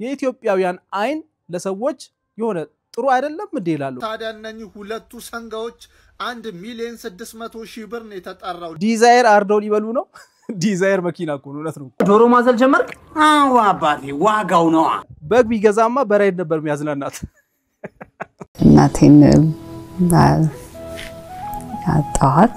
የኢትዮጵያውያን አይን ለሰዎች የሆነ ጥሩ አይደለም እንዴ ይላሉ ታዲያ እነኚህ ሁለቱ ሰንጋዎች 1,600,000 ብር ነው የተጣራው ዲዛይር አርዶል ይበሉ ነው ዲዛይር መኪና እኮ ነው ነው ዶሮ ማዘል ጀመርክ አዎ አባቴ ዋጋው ነው በግ ቢገዛማ በራይድ ነበር የሚያዝናናት እናቴን አጣት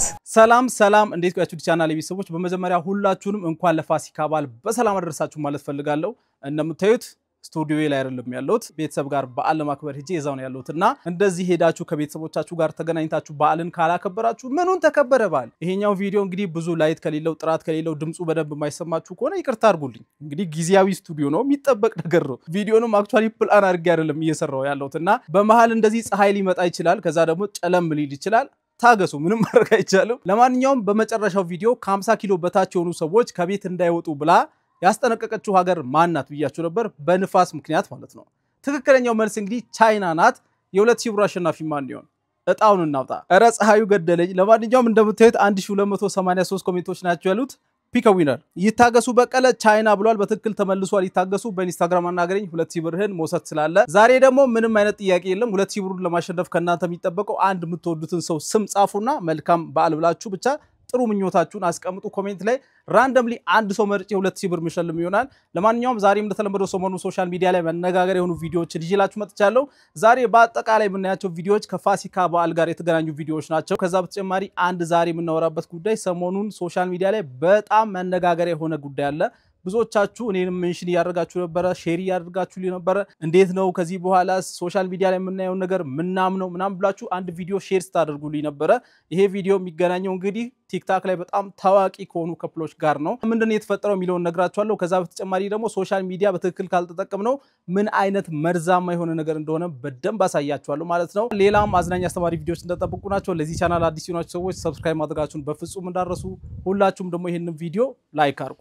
ሰላም እንዴት ቆያችሁ ቻናሌ ቤተሰቦች በመጀመሪያ ሁላችሁንም እንኳን ለፋሲካ በዓል በሰላም አደረሳችሁ ማለት ፈልጋለሁ እንደምታዩት ስቱዲዮዬ ላይ አይደለም ያለሁት ቤተሰብ ጋር በዓል ለማክበር ሄጄ እዛው ነው ያለሁትና እንደዚህ ሄዳችሁ ከቤተሰቦቻችሁ ጋር ተገናኝታችሁ በዓልን ካላከበራችሁ ምኑን ተከበረ በዓል ይሄኛው ቪዲዮ እንግዲህ ብዙ ላይት ከሌለው ጥራት ከሌለው ድምጹ በደንብ የማይሰማችሁ ከሆነ ይቅርታ አድርጉልኝ እንግዲህ ጊዜያዊ ስቱዲዮ ነው የሚጠበቅ ነገር ነው ቪዲዮንም አክቹአሊ ፕላን አድርጌ አይደለም እየሰራው ያለሁትና በመሃል እንደዚህ ፀሐይ ሊመጣ ይችላል ከዛ ደግሞ ጨለም ሊል ይችላል ታገሱ ምንም ማድረግ አይቻልም ለማንኛውም በመጨረሻው ቪዲዮ ከ50 ኪሎ በታች የሆኑ ሰዎች ከቤት እንዳይወጡ ብላ ያስጠነቀቀችው ሀገር ማናት ብያችሁ ነበር በንፋስ ምክንያት ማለት ነው ትክክለኛው መልስ እንግዲህ ቻይና ናት የ2000 ብር አሸናፊ ማን ይሆን እጣውን እናውጣ እረ ፀሐዩ ገደለኝ ለማንኛውም እንደምታዩት 1283 ኮሜንቶች ናቸው ያሉት ፒክ ዊነር ይታገሱ በቀለ ቻይና ብሏል በትክክል ተመልሷል ይታገሱ በኢንስታግራም አናገረኝ 2000 ብርህን ሞሰት ስላለ ዛሬ ደግሞ ምንም አይነት ጥያቄ የለም 2000 ብሩን ለማሸነፍ ከናንተ የሚጠበቀው አንድ የምትወዱትን ሰው ስም ጻፉና መልካም በዓል ብላችሁ ብቻ ጥሩ ምኞታችሁን አስቀምጡ ኮሜንት ላይ ራንደምሊ አንድ ሰው መርጬ 2000 ብር ምሽልም ይሆናል ለማንኛውም ዛሬም እንደተለመደው ሰሞኑ ሶሻል ሚዲያ ላይ መነጋገር የሆኑ ቪዲዮዎችን ይዤላችሁ መጥቻለሁ ዛሬ በአጠቃላይ የምናያቸው ቪዲዮዎች ከፋሲካ በዓል ጋር የተገናኙ ቪዲዮዎች ናቸው ከዛ በተጨማሪ አንድ ዛሬ የምናወራበት ጉዳይ ሰሞኑን ሶሻል ሚዲያ ላይ በጣም መነጋገር የሆነ ጉዳይ አለ ብዙዎቻችሁ እኔንም ሜንሽን ያደርጋችሁ ነበር ሼር ያደርጋችሁ ነበር እንዴት ነው ከዚህ በኋላ ሶሻል ሚዲያ ላይ የምናየው ነገር ምናምን ብላችሁ አንድ ቪዲዮ ሼር ስታደርጉልኝ ነበር ይሄ ቪዲዮ የሚገናኘው እንግዲህ ቲክታክ ላይ በጣም ታዋቂ ከሆኑ ከፕሎች ጋር ነው ምንድነው የተፈጠረው ሚሊዮን ነግራችኋለሁ ከዛ በተጨማሪ ደግሞ ሶሻል ሚዲያ በትክክል ካልተጠቀምነው ምን አይነት መርዛማ የሆነ ነገር እንደሆነ በደንብ አሳያችኋለሁ ማለት ነው ሌላም አዝናኝ አስተማሪ ቪዲዮዎች እንደተጠብቁ ናቸው ለዚህ ቻናል አዲስ የሆናችሁ ሰዎች ሰብስክራይብ ማድረጋችሁን በፍጹም እንዳረሱ ሁላችሁም ደግሞ ይሄንን ቪዲዮ ላይክ አድርጉ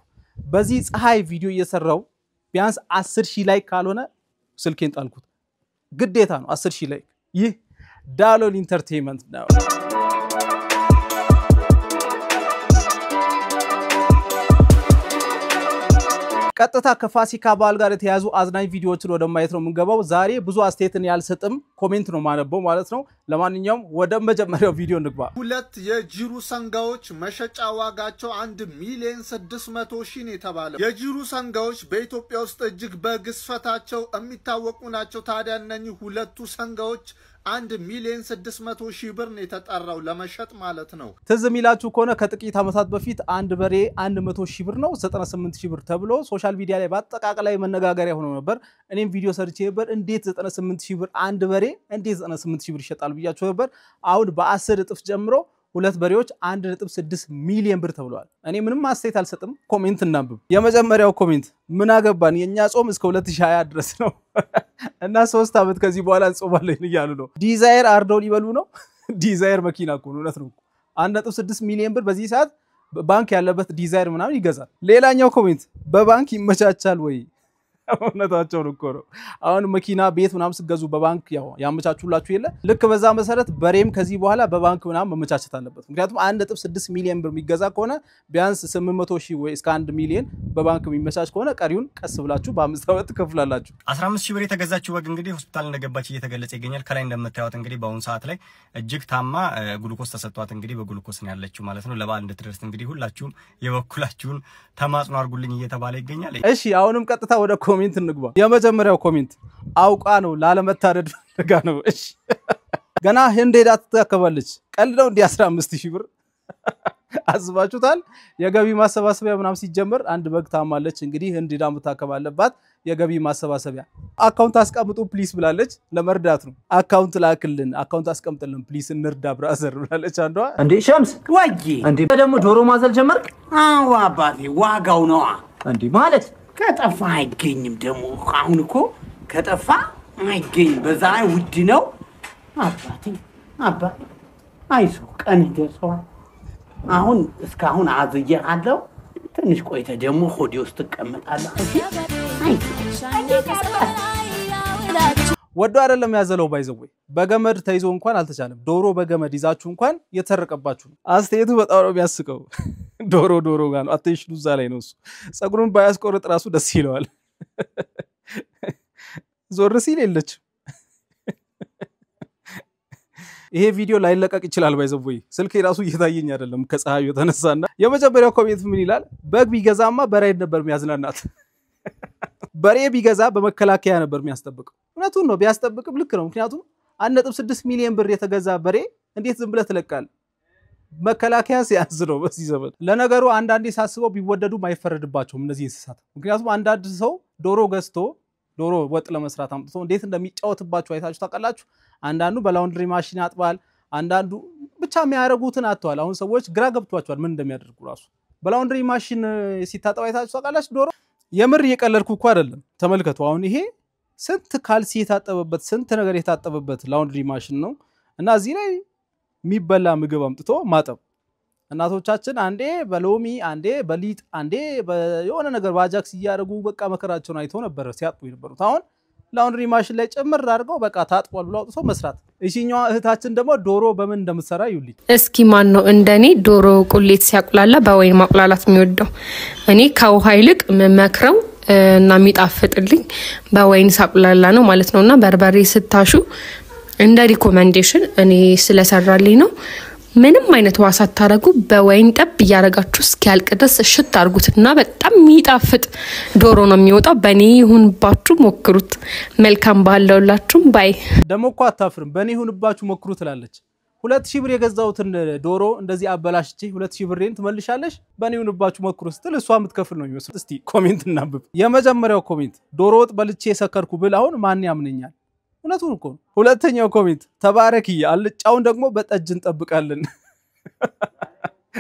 በዚህ ፀሐይ ቪዲዮ እየሰራው ቢያንስ 10000 ላይክ ካልሆነ ስልኬን ጣልኩት ግዴታ ነው 10000 ላይክ ይህ ዳሎል ኢንተርቴይንመንት ነው ቀጥታ ከፋሲካ በዓል ጋር የተያዙ አዝናኝ ቪዲዮዎችን ወደ ማየት ነው የምንገባው ዛሬ ብዙ አስተያየትን ያልሰጥም ኮሜንት ነው ማነበው ማለት ነው ለማንኛውም ወደ መጀመሪያው ቪዲዮ እንግባ ሁለት የጂሩ ሰንጋዎች መሸጫ ዋጋቸው 1,600,000 ነው የተባለው የጂሩ ሰንጋዎች በኢትዮጵያ ውስጥ እጅግ በግዝፈታቸው የሚታወቁ ናቸው ታዲያ እነኚህ ሁለቱ ሰንጋዎች 1,600,000 ብር ነው የተጣራው ለመሸጥ ማለት ነው ትዝ የሚላችሁ ከሆነ ከጥቂት አመታት በፊት አንድ በሬ 100,000 ብር ነው 98,000 ብር ተብሎ ሶሻል ሚዲያ ላይ በአጠቃላይ መነጋገሪያ ሆኖ ነበር እኔም ቪዲዮ ሰርቼ ነበር እንዴት 98,000 ብር አንድ በሬ እንዴት 98,000 ብር ይሸጣል ብያችሁ ነበር አሁን በ10 እጥፍ ጀምሮ ሁለት በሬዎች 1.6 ሚሊዮን ብር ተብሏል እኔ ምንም አስተያየት አልሰጥም ኮሜንት እናንብብ የመጀመሪያው ኮሜንት ምን አገባን የኛ ጾም እስከ 2020 ድረስ ነው እና 3 አመት ከዚህ በኋላ እንጾማለን ይያሉ ነው ዲዛይር አርዶል ይበሉ ነው ዲዛይር መኪና እኮ ነው ነው 1.6 ሚሊዮን ብር በዚህ ሰዓት ባንክ ያለበት ዲዛይር ምናምን ይገዛል ሌላኛው ኮሜንት በባንክ ይመቻቻል ወይ እውነታቸው እኮ ነው አሁን መኪና ቤት ምናምን ስገዙ በባንክ ያው ያመቻቹላችሁ የለ ልክ በዛ መሰረት በሬም ከዚህ በኋላ በባንክ ምናምን መመቻቸት አለበት ምክንያቱም 1.6 ሚሊዮን ብር የሚገዛ ከሆነ ቢያንስ 800,000 ወይ እስከ 1 ሚሊዮን በባንክ የሚመቻች ከሆነ ቀሪውን ቀስ ብላችሁ በ5 አመት ትከፍላላችሁ 15000 ብር የተገዛችው ወግ እንግዲህ ሆስፒታል እንደገባች እየተገለጸ ይገኛል ከላይ እንደምታዩት እንግዲህ በአሁን ሰዓት ላይ እጅግ ታማ ግሉኮስ ተሰጥቷት እንግዲህ በግሉኮስ ነው ያለችው ማለት ነው ለበዓል እንድትደርስ እንግዲህ ሁላችሁም የበኩላችሁን ተማጽኖ አድርጉልኝ እየተባለ ይገኛል እሺ አሁንም ቀጥታ ወደ ኮሜንት እንግባ የመጀመሪያው ኮሜንት አውቃ ነው ላለመታደድ ፈልጋ ነው እሺ ገና ህንዴዳ ተከባለች ቀልደው እንዲ 15000 ብር አዝባችሁታል የገቢ ማሰባሰቢያ ምናም ሲጀመር አንድ በግ ታማለች እንግዲህ ህንዴዳ መታከባለባት የገቢ ማሰባሰቢያ አካውንት አስቀምጡ ፕሊስ ብላለች ለመርዳት ነው አካውንት ላክልን አካውንት አስቀምጥልን ፕሊስ እንርዳ ብራዘር ብላለች አንዷ እንዴ ሸምስ ወጂ እንዴ ደግሞ ዶሮ ማዘል ጀመርክ አዎ አባቴ ዋጋው ነው እንዴ ማለት ከጠፋ አይገኝም ደሞ አሁን እኮ ከጠፋ አይገኝ በዛ ውድ ነው አባቴ አይዞ ቀን ደርሷል አሁን እስካሁን አዝየሃለው ትንሽ ቆይተ ደሞ ሆዲ ውስጥ ተቀመጣለህ ወዶ አይደለም ያዘለው ባይዘው በገመድ ተይዞ እንኳን አልተቻለም ዶሮ በገመድ ይዛችሁ እንኳን የተረቀባችሁ አስተያየቱ በጣም ነው የሚያስቀው ዶሮ ጋር ነው አትሽሉ እዛ ላይ ነው እሱ ጸጉሩን ባያስቆርጥ ራሱ ደስ ይለዋል ዞር ሲል የለች ይሄ ቪዲዮ ላይለቀቅ ይችላል ባይዘቦይ ስልክ የራሱ እየታየኝ አይደለም ከፀሐዩ ተነሳና የመጀመሪያው ኮሜንት ምን ይላል በግ ቢገዛማ በራይድ ነበር የሚያዝናናት በሬ ቢገዛ በመከላከያ ነበር የሚያስጠብቀው እውነቱን ነው ቢያስጠብቅም ልክ ነው ምክንያቱም 1.6 ሚሊዮን ብር የተገዛ በሬ እንዴት ዝም ብለ ተለቃል መከላከያ ሲያዝ ነው በዚህ ዘመን ለነገሩ አንዳንዴ ሳስበው ቢወደዱ ማይፈረድባቸውም እነዚህ እንስሳት ምክንያቱም አንዳንድ ሰው ዶሮ ገዝቶ ዶሮ ወጥ ለመስራት አምጥቶ እንዴት እንደሚጫወትባቸው አይታችሁ ታውቃላችሁ አንዳንዱ በላውንድሪ ማሽን ያጥባል አንዳንዱ ብቻ የሚያረጉትን አጥቷል አሁን ሰዎች ግራ ገብቷቸዋል ምን እንደሚያደርጉ ራሱ በላውንድሪ ማሽን ሲታጠብ አይታችሁ ታውቃላችሁ ዶሮ የምር እየቀለልኩ እኮ አይደለም ተመልከቱ አሁን ይሄ ስንት ካልሲ የታጠበበት ስንት ነገር የታጠበበት ላውንድሪ ማሽን ነው እና እዚህ ላይ የሚበላ ምግብ አምጥቶ ማጠብ እናቶቻችን አንዴ በሎሚ አንዴ በሊጥ አንዴ በየሆነ ነገር ባጃክስ ያያረጉ በቃ መከራቸውን አይቶ ነበር ሲያጥቡ ይነበሩት አሁን ላውንድሪ ማሽን ላይ ጨምር አድርገው በቃ ታጥቧል ብለው አውጥቶ መስራት እሺኛዋ እህታችን ደግሞ ዶሮ በምን እንደምትሰራ ይውልኝ እስኪ ማን ነው እንደኔ ዶሮ ቁሌት ሲያቁላላ በወይን ማቁላላት የሚወደው እኔ ከውሃ ይልቅ መመክረው እና የሚጣፍጥልኝ በወይን ሳቁላላ ነው ማለት ነውና በርበሬ ስታሹ እንደ ሪኮመንዴሽን እኔ ስለሰራልኝ ነው ምንም አይነት ዋሳት ታረጉ በወይን ጠብ ያረጋችሁ እስኪያልቅ ድረስ ሽት አርጉትና በጣም የሚጣፍጥ ዶሮ ነው የሚወጣው በኔ ይሁንባችሁ ሞክሩት መልካም ባለውላችሁ ባይ ደሞኮ አታፍርም በኔ ይሁንባችሁ ሞክሩት ትላለች 2000 ብር የገዛውትን ዶሮ እንደዚህ አበላሽቼ 2000 ብሬን ትመልሻለሽ በኔ ይሁንባችሁ ሞክሩት ስትል እሷ የምትከፍል ነው የሚመስል እስቲ ኮሜንት እናንብብ የመጀመሪያው ኮሜንት ዶሮ ወጥ በልቼ ሰከርኩ ብል አሁን ማን ያምነኛል እውነቱን እኮ ሁለተኛው ኮሜንት ተባረክይ አልጫውን ደግሞ በጠጅ እንጠብቃለን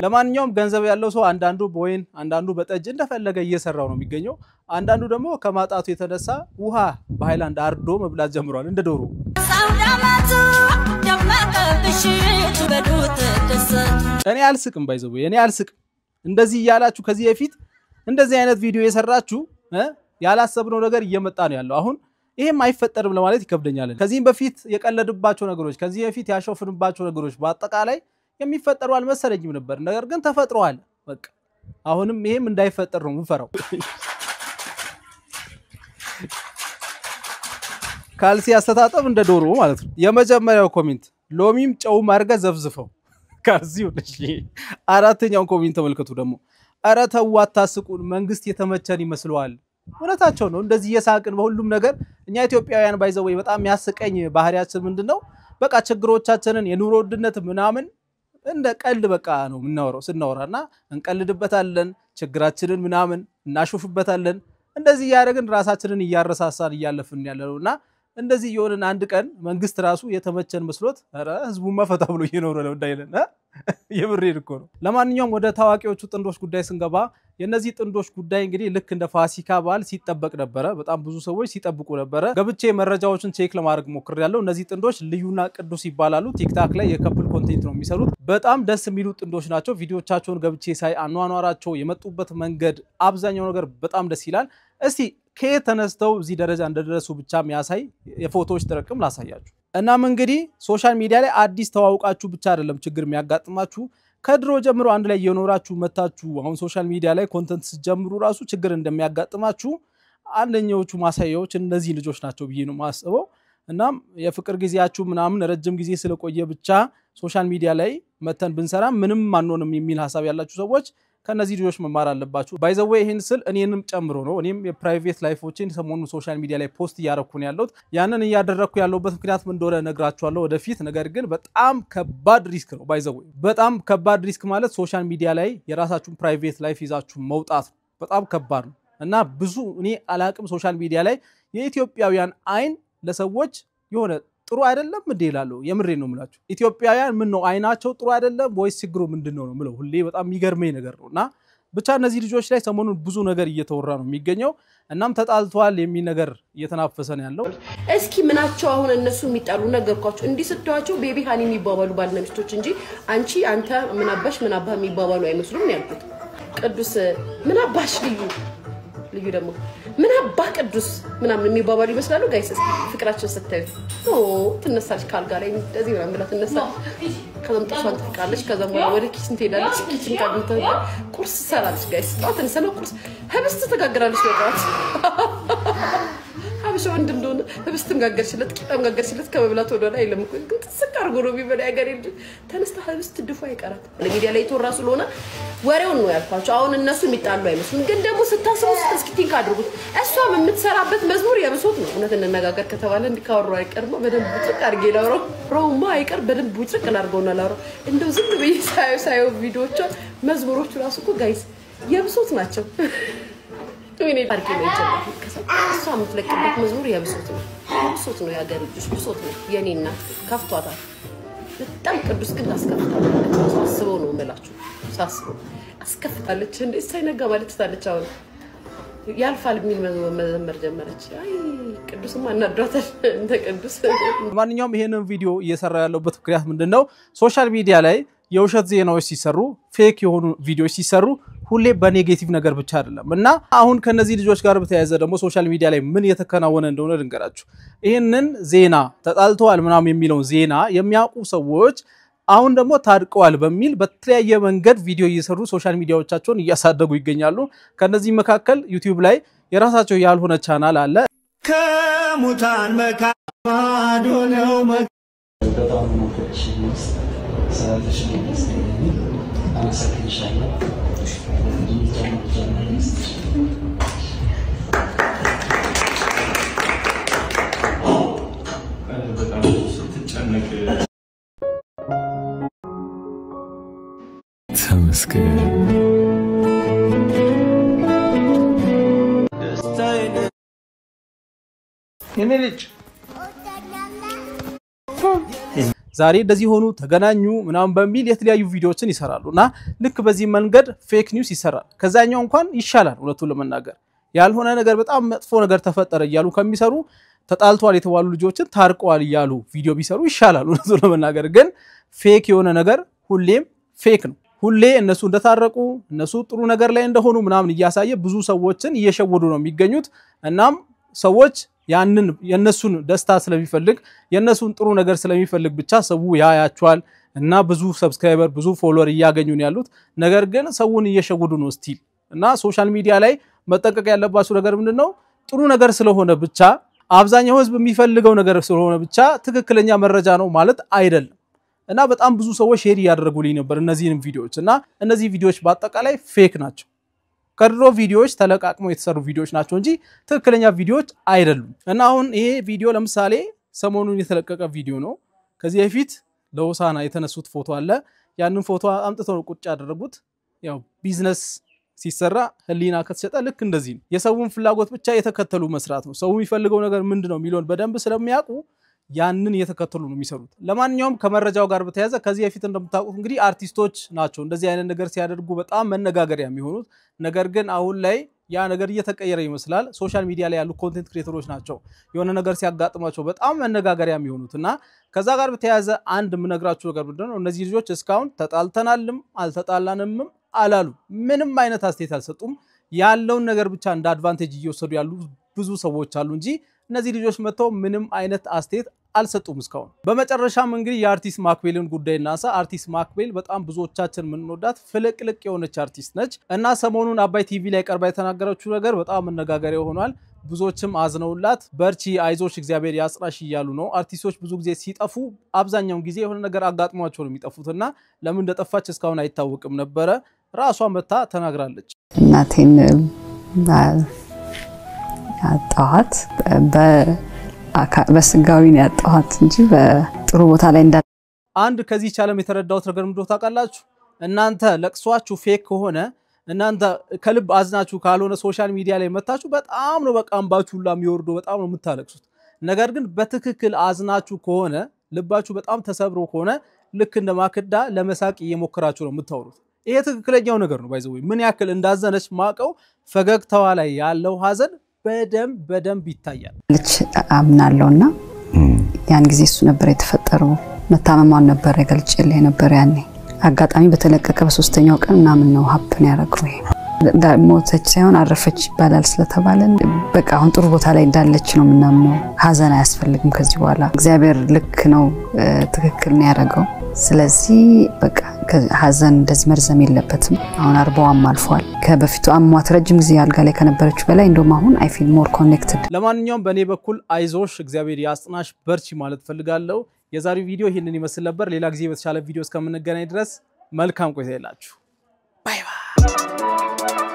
ለማንኛውም ገንዘብ ያለው ሰው አንዳንዱ በወይን አንዳንዱ በጠጅ እንደፈለገ እየሰራው ነው የሚገኘው አንዳንዱ ደግሞ ከማጣቱ የተነሳ ውሃ በሃይላንድ አርዶ መብላት ጀምሯል እንደ ዶሮ እኔ አልስቅም ባይዘው እኔ አልስቅም እንደዚህ ያላችሁ ከዚህ በፊት እንደዚህ አይነት ቪዲዮ የሰራችሁ ያላሰብነው ነገር እየመጣ ነው ያለው አሁን ይሄም አይፈጠርም ለማለት ይከብደኛል ከዚህም በፊት የቀለድባቸው ነገሮች ከዚህ በፊት ያሾፍንባቸው ነገሮች በአጠቃላይ የሚፈጠሩ አልመሰለኝም ነበር ነገር ግን ተፈጥሯል በቃ አሁንም ይሄም እንዳይፈጠር ነው ምፈራው ካልሲ ያስተጣጠብ እንደ ዶሮ ማለት ነው የመጀመሪያው ኮሜንት ሎሚም ጨው ማርገ ዘፍዝፈው ካልሲው እሺ አራተኛው ኮሜንት ተመልከቱ ደግሞ አረ ተው አታስቁን መንግስት የተመቸን ይመስላል ወለታቸው ነው እንደዚህ የሳቅን በሁሉም ነገር እኛ ኢትዮጵያውያን ባይዘው በጣም ያስቀኝ ባህሪያችን ምንድነው በቃ ችግሮቻችንን የኑሮ ውድነት ምናምን እንደ ቀልድ በቃ ነው ምናወራው ስናወራና እንቀልድበታለን ችግራችንን ምናምን እናሹፍበታለን እንደዚህ ያረግን ራሳችንን ያያረሳሳን ያያለፍን ያለውና እንደዚህ ይሆነን አንድ ቀን መንግስት ራሱ የተመቸን መስሎት አረ ህዝቡማ ፈታ ብሎ እየኖረ ነው እንዳይለና የብሬድ እኮ ነው ለማንኛውም ወደ ታዋቂዎቹ ጥንዶች ጉዳይ ስንገባ የነዚህ ጥንዶች ጉዳይ እንግዲህ ልክ እንደ ፋሲካ በዓል ሲጠበቅ ነበር በጣም ብዙ ሰዎች ሲጠብቁ ነበር ገብቼ መረጃዎችን ቼክ ለማድረግ ሞክሬያለሁ እነዚህ ጥንዶች ልዩና ቅዱስ ይባላሉ ቲክታክ ላይ የከፕል ኮንቴንት ነው የሚሰሩት በጣም ደስ የሚሉ ጥንዶች ናቸው ቪዲዮቻቸውን ገብቼ ሳይ አኗኗራቸው የመጡበት መንገድ አብዛኛው ነገር በጣም ደስ ይላል እስቲ ከየት ተነስተው እዚህ ደረጃ እንደደረሱ ብቻ የሚያሳይ የፎቶዎች ጥርቅም ላሳያችሁ እናም እንግዲህ ሶሻል ሚዲያ ላይ አዲስ ተዋውቃችሁ ብቻ አይደለም ችግር የሚያጋጥማችሁ ከድሮ ጀምሮ አንድ ላይ የኖራችሁ መታችሁ አሁን ሶሻል ሚዲያ ላይ ኮንተንት ሲጀምሩ ራሱ ችግር እንደሚያጋጥማችሁ አንደኛዎቹ ማሳያዎች እነዚህ ልጆች ናቸው ብዬ ነው ማስበው እናም የፍቅር ጊዜያችሁ ምናምን ረጅም ጊዜ ስለቆየ ብቻ ሶሻል ሚዲያ ላይ መተን ብንሰራ ምንም ማንሆንም የሚል ሐሳብ ያላችሁ ሰዎች ከነዚህ ልጆች መማር አለባችሁ ባይዘው ይሄን ስል እኔንም ጨምሮ ነው እኔም የፕራይቬት ላይፎችን ሰሞኑን ሶሻል ሚዲያ ላይ ፖስት ያረኩ ነው ያለሁት ያንን ያደረኩ ያለውበት ምክንያት ምን እንደሆነ ነግራችኋለሁ ወደፊት ነገር ግን በጣም ከባድ ሪስክ ነው ባይዘው በጣም ከባድ ሪስክ ማለት ሶሻል ሚዲያ ላይ የራሳችሁን ፕራይቬት ላይፍ ይዛችሁ መውጣት በጣም ከባድ ነው እና ብዙ እኔ አላቅም ሶሻል ሚዲያ ላይ የኢትዮጵያውያን አይን ለሰዎች የሆነ ጥሩ አይደለም እንዴ ይላሉ የምሬ ነው የምላችሁ ኢትዮጵያውያን ምን ነው አይናቸው ጥሩ አይደለም ወይስ ችግሩ ምንድነው ነው ምለው ሁሌ በጣም የሚገርመኝ ነገር ነውና ብቻ እነዚህ ልጆች ላይ ሰሞኑን ብዙ ነገር እየተወራ ነው የሚገኘው እናም ተጣልቷል የሚል ነገር እየተናፈሰ ነው ያለው እስኪ ምናቸው አሁን እነሱ የሚጣሉ ነገርኳቸው እንዲ ስትዋቸው ቤቢ ሃኒ የሚባባሉ ባልና ሚስቶች እንጂ አንቺ አንተ ምናባሽ ምናባ የሚባባሉ አይመስሉም ያልኩት ቅዱስ ምናባሽ ልዩ ደግሞ ምናባ ቅዱስ ምናምን የሚባባሉ ይመስላሉ ጋይስ ፍቅራቸው ስታዩ ትነሳለች ካልጋ ላይ እንደዚህ ምናምን ብላ ትነሳ ከዛም ጥፋን ትፍቃለች ከዛም ወደ ኪችን ትሄዳለች ኪችን ካግንተ ቁርስ ሰራለች ጋይስ ጣት ተነሰለ ቁርስ ህብስት ተጋግራለች ወጣት ያበሻ ወንድ እንደሆነ ህብስትም ጋገርሽለት ቂጣም ጋገርሽለት ከመብላት ወደ ላይ አይለም እኮ ግን ተሰቃርጎ ነው ቢበላ ያገር ተነስታ ህብስት ድፎ አይቀራት ለሚዲያ ላይ ተወራ ስለሆነ ወሬውን ነው ያልኳቸው አሁን እነሱ የሚጣሉ አይመስሉም ግን ደግሞ ስታስቡ ስቲንክ አድርጉት እሷም የምትሰራበት መዝሙር የብሶት ነው እውነት እንነጋገር ከተባለ እንዲካወሩ አይቀርም በደንብ ጥቅ አድርጌ ላውራው ሮማ አይቀር በደንብ ጥቅ አድርገውና ላውራው እንደው ዝም ብዬ ሳየው ቪዲዮዎች መዝሙሮቹ ራሱ እኮ ጋይስ የብሶት ናቸው ወይኔ ፓርኪ ነው ይችላል እሷ የምትለቅበት መዝሙር የብሶት ነው ያገር ልጅ ብሶት ነው የኔ እናት ከፍቷታል በጣም ቅዱስ ግን አስከፍታለች ሳስበው ነው መላችሁ ሳስበው አስከፍታለች እንዴ ሳይነጋ ማለት ታለች አሁን ያልፋል ምን መዘመር ጀመረች አይ ቅዱስማ እናድራታል እንደ ቅዱስ ማንኛውም ይሄንን ቪዲዮ እየሰራ ያለበት ምክንያት ምንድነው ሶሻል ሚዲያ ላይ የውሸት ዜናዎች ሲሰሩ ፌክ የሆኑ ቪዲዮዎች ሲሰሩ ሁሌ በኔጌቲቭ ነገር ብቻ አይደለም እና አሁን ከነዚህ ልጆች ጋር በተያያዘ ደግሞ ሶሻል ሚዲያ ላይ ምን የተከናወነ እንደሆነ ልንገራችሁ ይሄንን ዜና ተጣልተዋል ምናምን የሚለው ዜና የሚያውቁ ሰዎች አሁን ደግሞ ታድቀዋል በሚል በተለያየ መንገድ ቪዲዮ እየሰሩ ሶሻል ሚዲያዎቻቸውን እያሳደጉ ይገኛሉ ከነዚህ መካከል ዩቲዩብ ላይ የራሳቸው ያልሆነ ቻናል አለ ከሙታን መካዶ ነው በጣም ነው ተመስገን የኔልጅ ዛሬ እንደዚህ ሆኑ ተገናኙ ምናምን በሚል የተለያዩ ቪዲዮዎችን ይሰራሉና ልክ በዚህ መንገድ ፌክ ኒውስ ይሰራል ከዛኛው እንኳን ይሻላል ወለቱ ለመናገር ያልሆነ ነገር በጣም መጥፎ ነገር ተፈጠረ ይያሉ ከሚሰሩ ተጣልቷል የተባሉ ልጆችን ታርቀዋል ይያሉ ቪዲዮ ቢሰሩ ይሻላል ወለቱ ለመናገር ግን ፌክ የሆነ ነገር ሁሌም ፌክ ነው ሁሌ እነሱ እንደታረቁ እነሱ ጥሩ ነገር ላይ እንደሆኑ ምናምን ያሳየ ብዙ ሰዎችን እየሸወዱ ነው የሚገኙት እናም ሰዎች ያንን የነሱን ደስታ ስለሚፈልግ የነሱን ጥሩ ነገር ስለሚፈልግ ብቻ ሰው ያያቸዋል እና ብዙ ሰብስክራይበር ብዙ ፎሎወር ያገኙ ነው ያሉት ነገር ግን ሰውን እየሸወዱ ነው ስቲል እና ሶሻል ሚዲያ ላይ መጠቀቅ ያለባችሁ ነገር ምንድነው ጥሩ ነገር ስለሆነ ብቻ አብዛኛው ህዝብ የሚፈልገው ነገር ስለሆነ ብቻ ትክክለኛ መረጃ ነው ማለት አይደለም እና በጣም ብዙ ሰዎች ሼር ያደርጉልኝ ነበር እነዚህን ቪዲዮዎች እና እነዚህ ቪዲዮዎች በአጠቃላይ ፌክ ናቸው ከድሮ ቪዲዮዎች ተለቃቅመው የተሰሩ ቪዲዮዎች ናቸው እንጂ ትክክለኛ ቪዲዮዎች አይደሉም እና አሁን ይሄ ቪዲዮ ለምሳሌ ሰሞኑን የተለቀቀ ቪዲዮ ነው ከዚህ በፊት ለሆሳና የተነሱት ፎቶ አለ ያንን ፎቶ አምጥተው ቁጭ ያደረጉት ያው ቢዝነስ ሲሰራ ህሊና ከተሸጠ ልክ እንደዚህ ነው የሰውን ፍላጎት ብቻ የተከተሉ መስራት ነው ሰው የሚፈልገው ነገር ምንድነው ሚሊዮን በደንብ ስለሚያውቁ ያንን እየተከተሉ ነው የሚሰሩት ለማንኛውም ከመረጃው ጋር በተያያዘ ከዚህ በፊት እንደምታውቁት እንግዲህ አርቲስቶች ናቸው እንደዚህ አይነት ነገር ሲያደርጉ በጣም መነጋገሪያ የሚሆኑት ነገር ግን አሁን ላይ ያ ነገር እየተቀየረ ይመስላል ሶሻል ሚዲያ ላይ ያሉ ኮንቴንት ክሬተሮች ናቸው የሆነ ነገር ሲያጋጥማቸው በጣም መነጋገሪያ የሚሆኑትና ከዛ ጋር በተያያዘ አንድ ምነግራችሁ ነገር ምንድነው እነዚህ ልጆች እስካሁን ተጣልተናልም አልተጣላንም አላሉ ምንም አይነት አስተያየት አልሰጡም ያለውን ነገር ብቻ እንደ አድቫንቴጅ እየወሰዱ ያሉ ብዙ ሰዎች አሉ እንጂ እነዚህ ልጆች መተው ምንም አይነት አስተያየት አልሰጡም እስካሁን በመጨረሻም እንግዲህ የአርቲስት ማክቤልን ጉዳይናሳ አርቲስት ማክቤል በጣም ብዙዎቻችን ምንወዳት ፍልቅልቅ የሆነች አርቲስት ነች እና ሰሞኑን አባይ ቲቪ ላይ ቀርባ የተናገረችው ነገር በጣም መነጋገሪያ ሆኗል ብዙዎችም አዝነውላት በርቺ አይዞሽ እግዚአብሔር ያጽናሽ ይያሉ ነው አርቲስቶች ብዙ ጊዜ ሲጠፉ አብዛኛው ጊዜ የሆነ ነገር አጋጥሟቸው ነው የሚጠፉትና ለምን እንደጠፋች እስካሁን አይታወቅም ነበር ራሷ መታ ተናግራለች እናቴን ያጣኋት በስጋዊ ነው ያጣኋት እንጂ በጥሩ ቦታ ላይ እንዳ አንድ ከዚህ ቻለም የተረዳው ነገር ምንድነው ታውቃላችሁ እናንተ ለቅሷችሁ ፌክ ከሆነ እናንተ ከልብ አዝናችሁ ካልሆነ ሶሻል ሚዲያ ላይ መታችሁ በጣም ነው በቃምባችሁ ሁላ የሚወርደው በጣም ነው የምታለቅሱት ነገር ግን በትክክል አዝናችሁ ከሆነ ልባችሁ በጣም ተሰብሮ ከሆነ ልክ እንደማከዳ ለመሳቅ እየሞከራችሁ ነው የምታወሩት ይሄ ትክክለኛው ነገር ነው ባይዘው ምን ያክል እንዳዘነች ማቀው ፈገግታዋ ላይ ያለው ሀዘን በደንብ ይታያል ልጅ አምናለውና ያን ጊዜ እሱ ነበር የተፈጠረው መታመማን ነበር የገልጭልኝ ነበር ያኔ አጋጣሚ በተለቀቀ በሶስተኛው ቀን ምናምን ነው ሀፕን ያረገው ይሄ ሞተች ሳይሆን አረፈች ይባላል ስለተባለ በቃ አሁን ጥሩ ቦታ ላይ እንዳለች ነው ምናምን ሀዘን አያስፈልግም ከዚህ በኋላ እግዚአብሔር ልክ ነው ትክክል ነው ያረገው ስለዚህ በቃ ሀዘን እንደዚህ መርዘም የለበትም አሁን 40 አልፏል ከበፊቱ አሟት ረጅም ጊዜ አልጋ ላይ ከነበረች በላይ እንደውም አሁን አይ ፊል ሞር ኮኔክትድ ለማንኛውም በኔ በኩል አይዞሽ እግዚአብሔር ያጽናሽ በርቺ ማለት ፈልጋለሁ የዛሬው ቪዲዮ ይሄንን ይመስል ነበር ሌላ ጊዜ በተሻለ ቪዲዮ እስከምንገናኝ ድረስ መልካም ቆይታ ይላችሁ ባይ ባይ